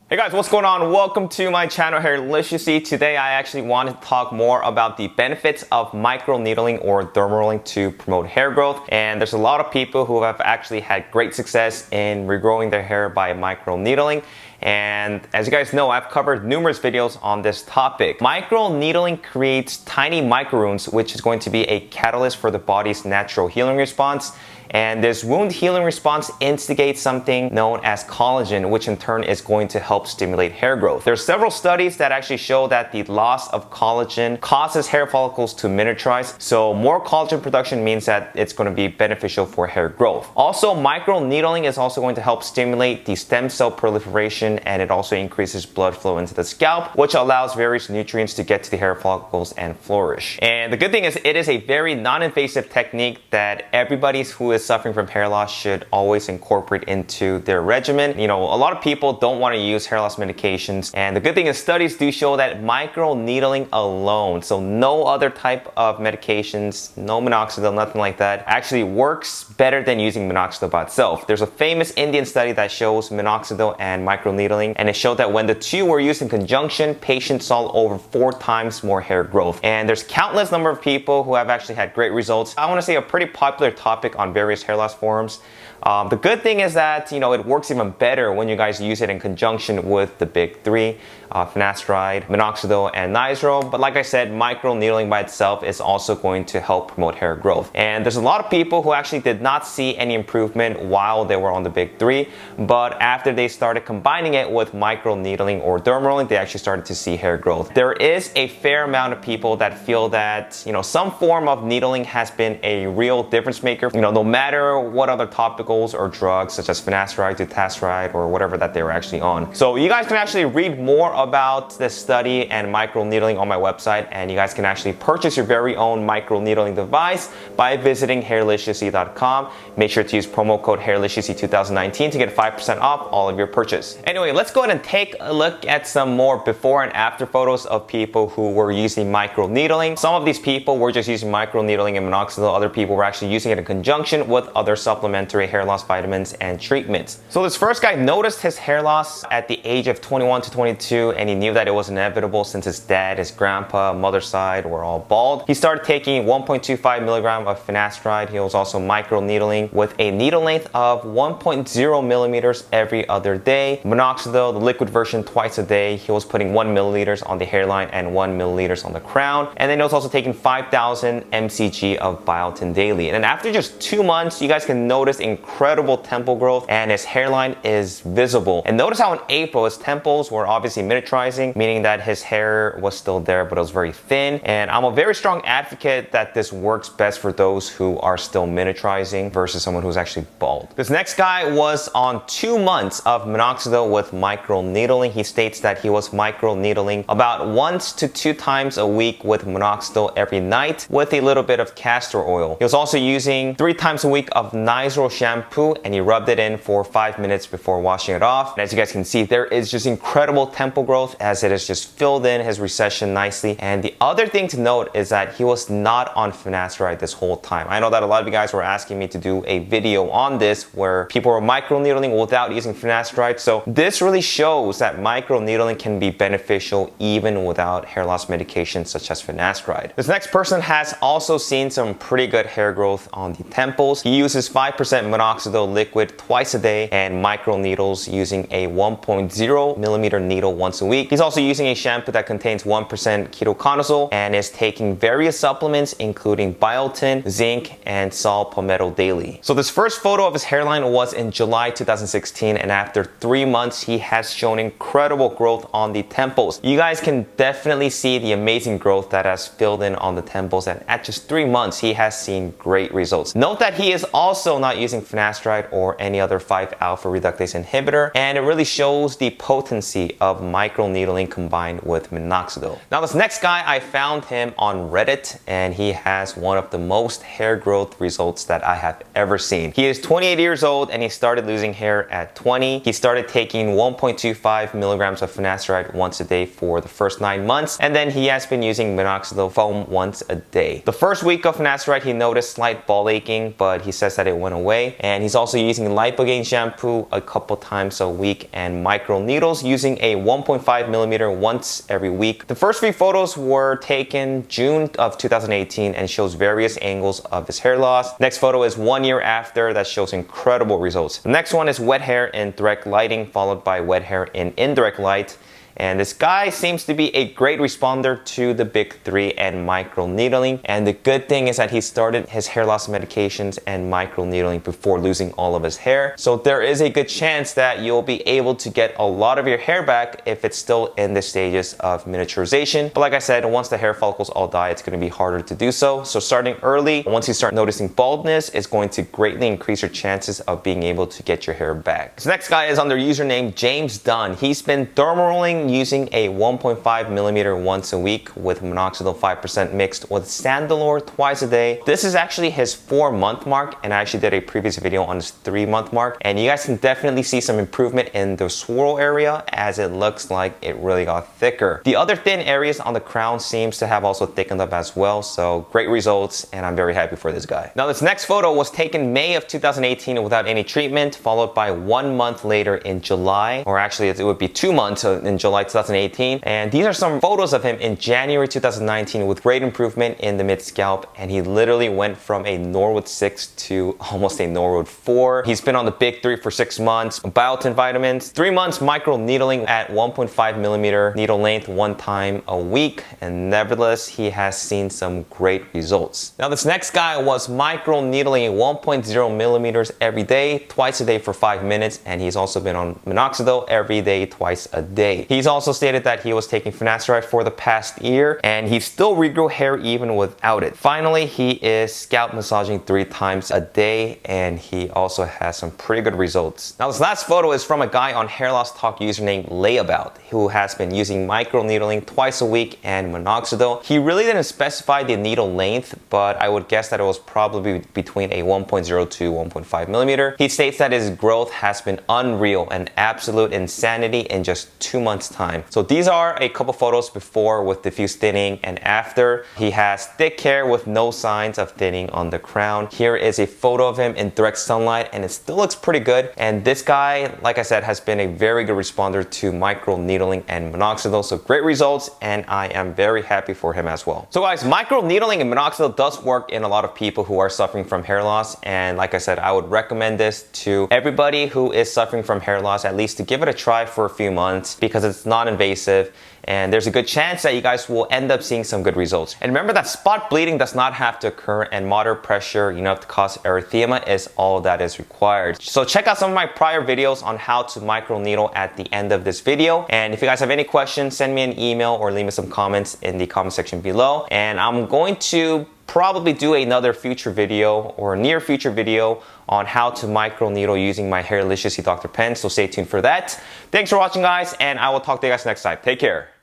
Hey guys, what's going on? Welcome to my channel, Hairliciously. Today I actually wanted to talk more about the benefits of microneedling or derma rolling to promote hair growth. And there's a lot of people who have actually had great success in regrowing their hair by microneedling. And as you guys know, I've covered numerous videos on this topic. Microneedling creates tiny microwounds, which is going to be a catalyst for the body's natural healing response. And this wound healing response instigates something known as collagen, which in turn is going to help stimulate hair growth. There are several studies that actually show that the loss of collagen causes hair follicles to miniaturize. So more collagen production means that it's going to be beneficial for hair growth. Also, microneedling is also going to help stimulate the stem cell proliferation, and it also increases blood flow into the scalp, which allows various nutrients to get to the hair follicles and flourish. And the good thing is it is a very non-invasive technique that everybody who is suffering from hair loss should always incorporate into their regimen. You know, a lot of people don't want to use hair loss medications, and the good thing is studies do show that microneedling alone, so no other type of medications, no minoxidil, nothing like that, actually works better than using minoxidil by itself. There's a famous Indian study that shows minoxidil and microneedling, and it showed that when the two were used in conjunction, patients saw over 4 times more hair growth. And there's countless number of people who have actually had great results. I want to say a pretty popular topic on various hair loss forums. The good thing is that, you know, it works even better when you guys use it in conjunction with the big three, finasteride, minoxidil, and nizoral. But like I said, microneedling by itself is also going to help promote hair growth. And there's a lot of people who actually did not see any improvement while they were on the big three, but after they started combining it with microneedling or derma rolling, they actually started to see hair growth. There is a fair amount of people that feel that, you know, some form of needling has been a real difference maker. You know, no matter what other topicals or drugs such as finasteride, dutasteride, or whatever that they were actually on. So you guys can actually read more about this study and microneedling on my website, and you guys can actually purchase your very own microneedling device by visiting hairliciously.com. Make sure to use promo code hairliciously2019 to get 5% off all of your purchase. Anyway, let's go ahead and take a look at some more before and after photos of people who were using microneedling. Some of these people were just using microneedling and minoxidil. Other people were actually using it in conjunction with other supplementary hair loss vitamins and treatments. So this first guy noticed his hair loss at the age of 21 to 22, and he knew that it was inevitable since his dad, his grandpa, mother's side were all bald. He started taking 1.25 milligram of finasteride. He was also microneedling with a needle length of 1.0 millimeters every other day. Minoxidil, the liquid version, twice a day. He was putting 1 milliliters on the hairline and 1 milliliters on the crown. And then he was also taking 5,000 mcg of biotin daily. And after just 2 months, you guys can notice incredible temple growth, and his hairline is visible. And notice how in April his temples were obviously miniaturizing, meaning that his hair was still there but it was very thin. And I'm a very strong advocate that this works best for those who are still miniaturizing versus someone who's actually bald. This next guy was on 2 months of minoxidil with microneedling. He states that he was microneedling about 1 to 2 times a week with minoxidil every night with a little bit of castor oil. He was also using 3 times a week of nizoral shampoo, and he rubbed it in for 5 minutes before washing it off. And as you guys can see, there is just incredible temple growth as it has just filled in his recession nicely. And the other thing to note is that he was not on finasteride this whole time. I know that a lot of you guys were asking me to do a video on this where people were microneedling without using finasteride. So this really shows that microneedling can be beneficial even without hair loss medications such as finasteride. This next person has also seen some pretty good hair growth on the temples. He uses 5% minoxidil liquid twice a day and microneedles using a 1.0 millimeter needle once a week. He's also using a shampoo that contains 1% ketoconazole and is taking various supplements including biotin, zinc, and saw palmetto daily. So this first photo of his hairline was in July 2016, and after 3 months he has shown incredible growth on the temples. You guys can definitely see the amazing growth that has filled in on the temples, and at just 3 months he has seen great results. Note that he is also not using finasteride or any other 5-alpha reductase inhibitor, and it really shows the potency of microneedling combined with minoxidil. Now this next guy, I found him on Reddit, and he has one of the most hair growth results that I have ever seen. He is 28 years old and he started losing hair at 20. He started taking 1.25 milligrams of finasteride once a day for the first 9 months, and then he has been using minoxidil foam once a day. The first week of finasteride he noticed slight ball aching, but he says that it went away, And he's also using Lipogain shampoo a couple times a week and micro needles using a 1.5 millimeter once every week. The first 3 photos were taken June of 2018 and shows various angles of his hair loss. Next photo is 1 year after that shows incredible results. The next one is wet hair in direct lighting followed by wet hair in indirect light. And this guy seems to be a great responder to the big 3 and microneedling. And the good thing is that he started his hair loss medications and microneedling before losing all of his hair. So there is a good chance that you'll be able to get a lot of your hair back if it's still in the stages of miniaturization. But like I said, once the hair follicles all die, it's going to be harder to do so. So starting early, once you start noticing baldness, it's going to greatly increase your chances of being able to get your hair back. This next guy is under username James Dunn. He's been derma rolling using a 1.5 millimeter once a week with minoxidil 5% mixed with Sandalore twice a day. This is actually his 4-month mark, and I actually did a previous video on his 3-month mark, and you guys can definitely see some improvement in the swirl area as it looks like it really got thicker. The other thin areas on the crown seems to have also thickened up as well, so great results, and I'm very happy for this guy. Now this next photo was taken May of 2018 without any treatment, followed by 1 month later in July, or actually it would be 2 months in July 2018. And these are some photos of him in January 2019 with great improvement in the mid scalp, and he literally went from a Norwood 6 to almost a Norwood 4. He's been on the big 3 for 6 months, Biotin vitamins, 3 months micro needling at 1.5 millimeter needle length 1 time a week, and nevertheless he has seen some great results. Now this next guy was micro needling 1.0 millimeters every day, twice a day for 5 minutes, and he's also been on minoxidil every day, twice a day. He's also stated that he was taking finasteride for the past year, and he still regrew hair even without it. Finally, he is scalp massaging 3 times a day, and he also has some pretty good results. Now this last photo is from a guy on Hair Loss Talk username Layabout, who has been using micro needling twice a week and minoxidil. He really didn't specify the needle length, but I would guess that it was probably between a 1.0 to 1.5 millimeter. He states that his growth has been unreal and absolute insanity in just 2 months time. So these are a couple photos before with diffuse thinning and after. He has thick hair with no signs of thinning on the crown. Here is a photo of him in direct sunlight, and it still looks pretty good. And this guy, like I said, has been a very good responder to micro needling and minoxidil. So great results, and I am very happy for him as well. So guys, micro needling and minoxidil does work in a lot of people who are suffering from hair loss. And like I said, I would recommend this to everybody who is suffering from hair loss, at least to give it a try for a few months, because it's not invasive, and there's a good chance that you guys will end up seeing some good results. And remember that spot bleeding does not have to occur, and moderate pressure enough to cause erythema is all that is required. So check out some of my prior videos on how to microneedle at the end of this video. And if you guys have any questions, send me an email or leave me some comments in the comment section below. And I'm going to probably do another future video or near future video on how to microneedle using my Hairliciously Dr Pen, so stay tuned for that. Thanks for watching guys, and I will talk to you guys next time. Take care.